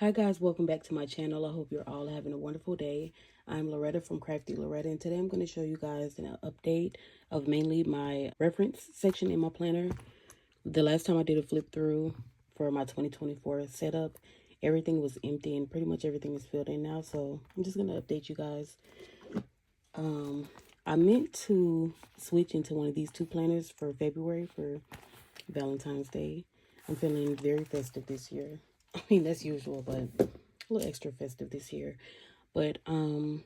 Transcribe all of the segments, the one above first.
Hi guys, welcome back to my channel. I hope you're all having a wonderful day. I'm Loretta from Crafty Loretta, and today I'm going to show you guys an update of mainly my reference section in my planner. The last time I did a flip through for my 2024 setup, everything was empty and pretty much everything is filled in now, so I'm just going to update you guys. I meant to switch into one of these two planners for February for Valentine's Day. I'm feeling very festive this year. I mean, that's usual, but a little extra festive this year. But I'm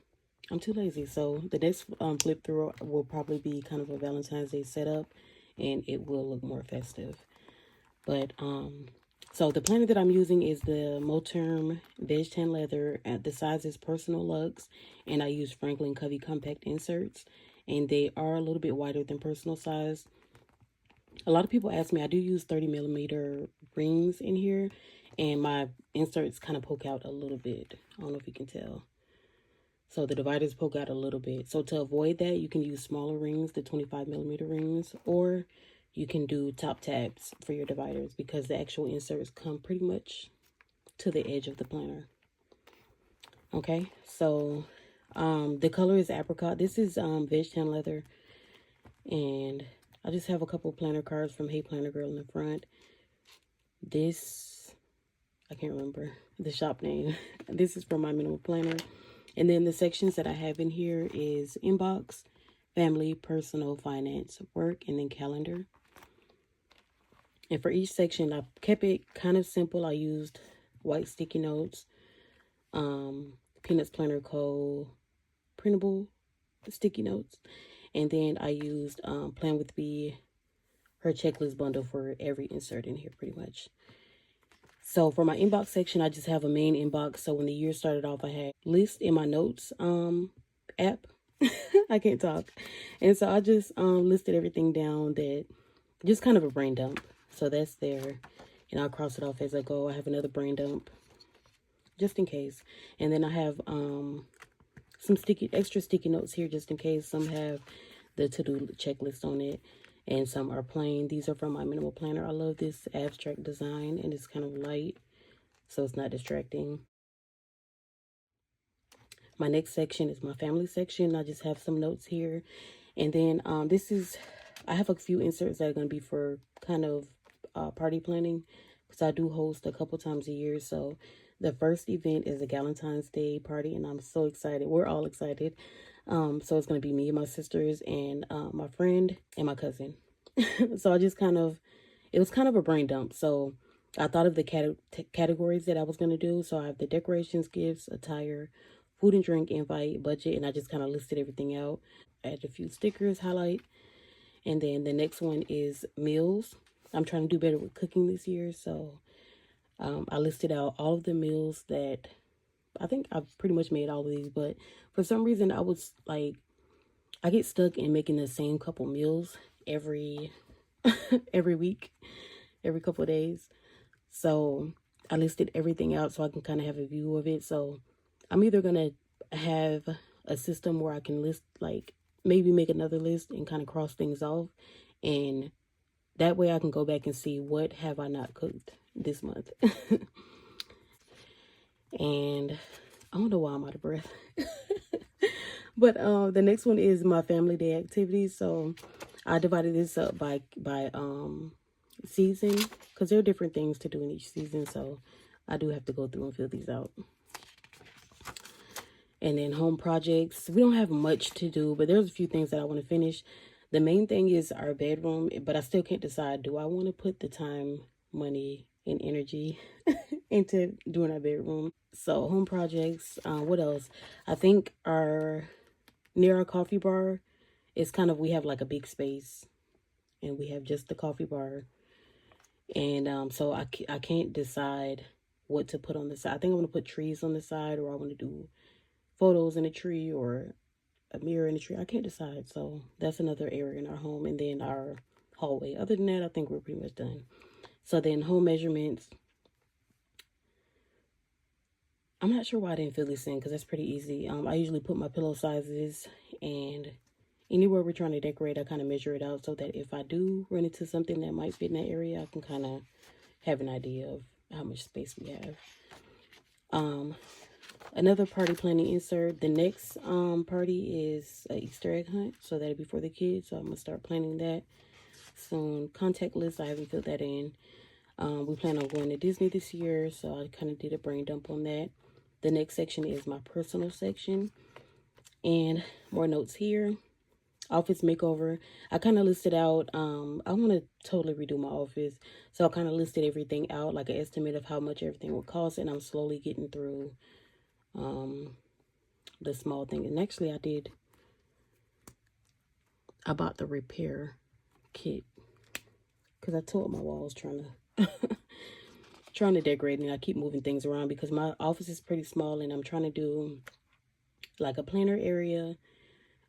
too lazy. So the next flip through will probably be kind of a Valentine's Day setup, and it will look more festive. But so the planner that I'm using is the Moterm Veg Tan Leather. The size is Personal Luxe, and I use Franklin Covey Compact Inserts, and they are a little bit wider than personal size. A lot of people ask me, I do use 30mm rings in here, and my inserts kind of poke out a little bit. I don't know if you can tell. So the dividers poke out a little bit. So to avoid that, you can use smaller rings, the 25mm rings, or you can do top tabs for your dividers because the actual inserts come pretty much to the edge of the planner. Okay, so the color is apricot. This is Veg Tan Leather, and I just have a couple planner cards from Hey Planner Girl in the front. This, I can't remember the shop name. This is from my minimal planner. And then the sections that I have in here is inbox, family, personal, finance, work, and then calendar. And for each section, I kept it kind of simple. I used white sticky notes, Peanuts Planner Co. printable sticky notes. And then I used Plan With Me, her checklist bundle for every insert in here pretty much. So for my inbox section, I just have a main inbox. So when the year started off, I had list in my notes app. I can't talk. And so I just listed everything down that just kind of a brain dump. So that's there. And I'll cross it off as I go. I have another brain dump just in case. And then I have some extra sticky notes here just in case. Some have the to-do checklist on it, and some are plain. These are from my minimal planner. I love this abstract design, and it's kind of light, so it's not distracting. My next section is my family section. I just have some notes here. And then I have a few inserts that are going to be for kind of party planning, because I do host a couple times a year. So the first event is a Valentine's Day party, and I'm so excited. We're all excited. So it's going to be me and my sisters and my friend and my cousin. So I just it was kind of a brain dump. So I thought of the categories that I was going to do. So I have the decorations, gifts, attire, food and drink, invite, budget, and I just kind of listed everything out. I added a few stickers, highlight. And then the next one is meals. I'm trying to do better with cooking this year. So I listed out all of the meals that I think I've pretty much made all of these, but for some reason I was like, I get stuck in making the same couple meals every week, every couple of days. So I listed everything out so I can kind of have a view of it. So I'm either going to have a system where I can list, like maybe make another list and kind of cross things off. And that way I can go back and see what have I not cooked this month. And I don't know why I'm out of breath. But the next one is my family day activities. So I divided this up by season, because there are different things to do in each season. So I do have to go through and fill these out. And then home projects. We don't have much to do, but there's a few things that I want to finish. The main thing is our bedroom, but I still can't decide. Do I want to put the time, money, and energy into doing our bedroom? So home projects, what else? I think near our coffee bar is we have like a big space, and we have just the coffee bar. And so I can't decide what to put on the side. I think I want to put trees on the side, or I want to do photos in a tree or a mirror in a tree. I can't decide. So that's another area in our home. And then our hallway. Other than that, I think we're pretty much done. So then home measurements. I'm not sure why I didn't fill this in, because that's pretty easy. I usually put my pillow sizes, and anywhere we're trying to decorate, I kind of measure it out so that if I do run into something that might fit in that area, I can kind of have an idea of how much space we have. Another party planning insert. The next party is an Easter egg hunt, so that'll be for the kids. So I'm gonna start planning that soon. Contact list, I haven't filled that in. We plan on going to Disney this year, so I kind of did a brain dump on that. The next section is my personal section, and more notes here. Office makeover. I kind of listed out, I want to totally redo my office, so I kind of listed everything out, like an estimate of how much everything would cost, and I'm slowly getting through the small thing. And actually I bought the repair kit because I tore up my walls trying to decorate, and I keep moving things around because my office is pretty small, and I'm trying to do like a planner area.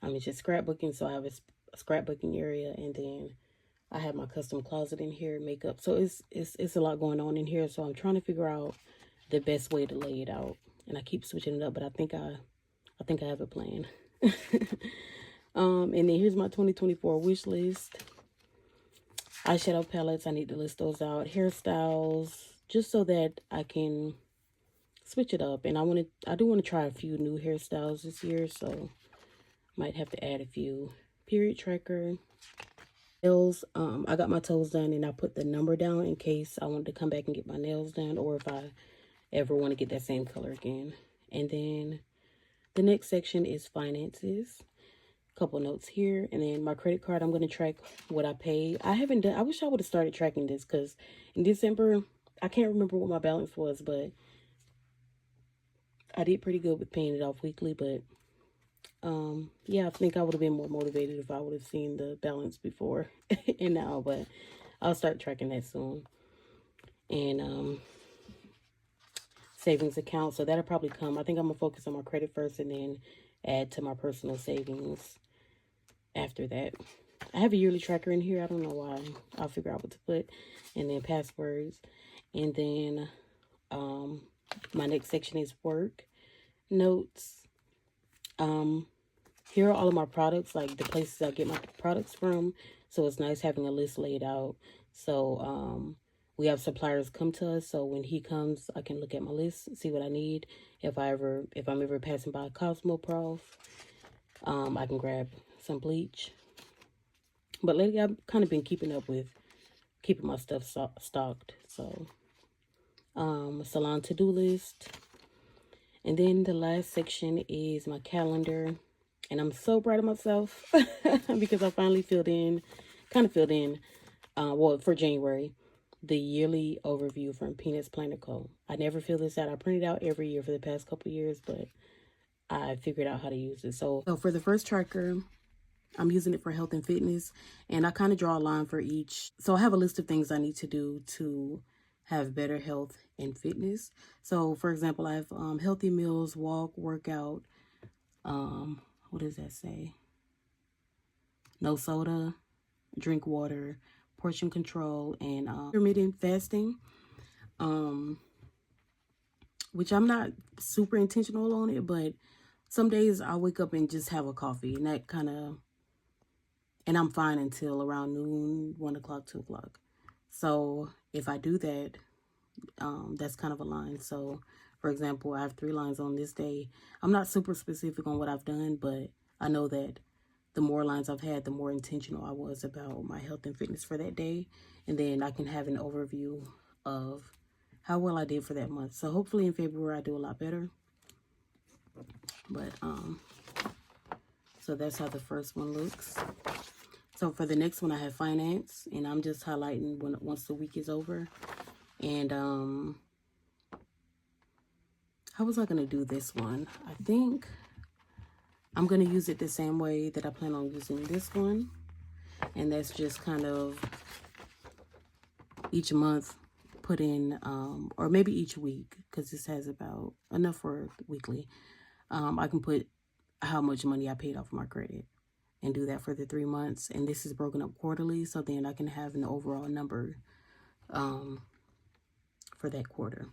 It's just scrapbooking, so I have a scrapbooking area, and then I have my custom closet in here, makeup. So it's a lot going on in here, so I'm trying to figure out the best way to lay it out. And I keep switching it up, but I think I have a plan. And then here's my 2024 wish list. Eyeshadow palettes, I need to list those out. Hairstyles, just so that I can switch it up. And I do want to try a few new hairstyles this year, so might have to add a few. Period tracker. Nails, I got my toes done, and I put the number down in case I wanted to come back and get my nails done, or if I ever want to get that same color again. And then the next section is finances. Couple notes here, and then my credit card, I'm going to track what I paid. I wish I would have started tracking this, because in December, I can't remember what my balance was, but I did pretty good with paying it off weekly. But yeah, I think I would have been more motivated if I would have seen the balance before and now, but I'll start tracking that soon. And savings account, so that'll probably come. I think I'm gonna focus on my credit first, and then add to my personal savings after that. I have a yearly tracker in here. I don't know why. I'll figure out what to put. And then passwords. And then my next section is work notes. Here are all of my products, like the places I get my products from. So it's nice having a list laid out. So we have suppliers come to us, so when he comes, I can look at my list, see what I need. If I'm ever passing by Cosmoprof, I can grab some bleach. But lately, I've kind of been keeping up with keeping my stuff stocked. So, salon to-do list. And then the last section is my calendar. And I'm so proud of myself because I finally filled in, well, for January, the yearly overview from Peanuts Planner Co. I never fill this out. I print it out every year for the past couple years, but I figured out how to use it. So for the first tracker, I'm using it for health and fitness, and I kind of draw a line for each. So I have a list of things I need to do to have better health and fitness. So for example, I have healthy meals, walk, workout. What does that say? No soda, drink water, portion control, and intermittent fasting. Which I'm not super intentional on it, but some days I'll wake up and just have a coffee, and that and I'm fine until around noon, 1 o'clock, 2 o'clock. So if I do that, that's kind of a line. So for example, I have 3 lines on this day. I'm not super specific on what I've done, but I know that the more lines I've had, the more intentional I was about my health and fitness for that day. And then I can have an overview of how well I did for that month. So hopefully in February, I do a lot better. But, so that's how the first one looks. So for the next one, I have finance, and I'm just highlighting once the week is over. And, how was I going to do this one? I think I'm going to use it the same way that I plan on using this one. And that's just kind of each month put in, or maybe each week, because this has about enough for weekly. I can put how much money I paid off my credit and do that for the 3 months. And this is broken up quarterly, so then I can have an overall number for that quarter.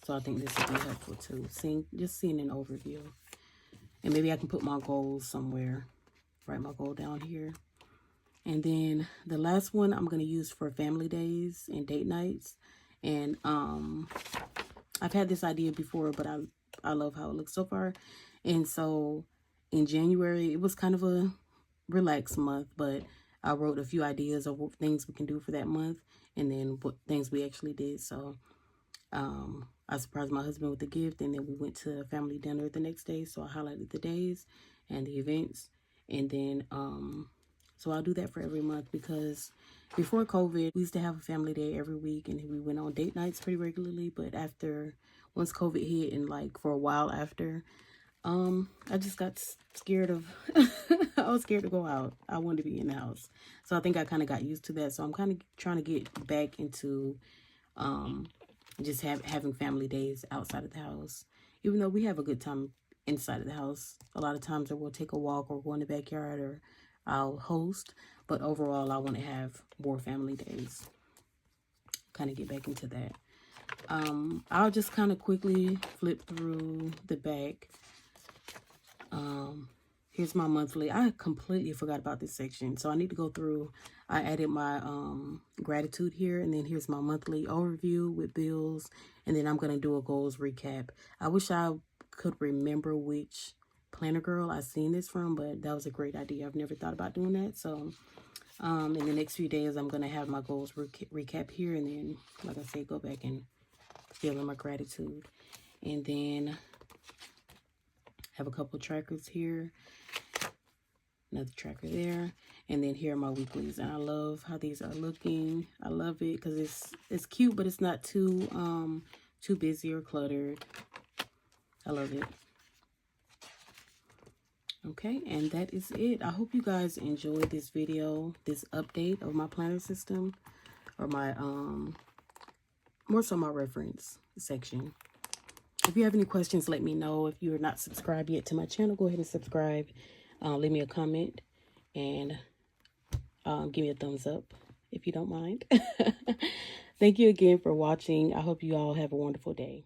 So I think this would be helpful too, just seeing an overview. And maybe I can put my goals somewhere, write my goal down here. And then the last one I'm going to use for family days and date nights. And I've had this idea before, but I love how it looks so far. And so in January, it was kind of a relaxed month, but I wrote a few ideas of what things we can do for that month, and then what things we actually did. So I surprised my husband with a gift, and then we went to family dinner the next day. So I highlighted the days and the events, and then so I'll do that for every month, because before COVID, we used to have a family day every week, and we went on date nights pretty regularly. But once COVID hit, and like for a while after, I just got scared of, I was scared to go out. I wanted to be in the house. So I think I kind of got used to that. So I'm kind of trying to get back into, just having family days outside of the house. Even though we have a good time inside of the house, a lot of times we'll take a walk or go in the backyard, or I'll host. But overall, I want to have more family days. Kind of get back into that. I'll just kind of quickly flip through the back. Here's my monthly. I completely forgot about this section, so I need to go through. I added my gratitude here, and then here's my monthly overview with bills, and then I'm going to do a goals recap. I wish I could remember which planner girl I seen this from, but that was a great idea. I've never thought about doing that. So in the next few days, I'm going to have my goals recap here, and then, like I said, go back and fill in my gratitude. And then have a couple trackers here, another tracker there, and then here are my weeklies. And I love how these are looking. I love it because it's cute, but it's not too busy or cluttered. I love it. Okay, and that is it. I hope you guys enjoyed this video, this update of my planner system, or my more so my reference section. If you have any questions, let me know. If you're not subscribed yet to my channel, go ahead and subscribe. Leave me a comment, and give me a thumbs up if you don't mind. Thank you again for watching. I hope you all have a wonderful day.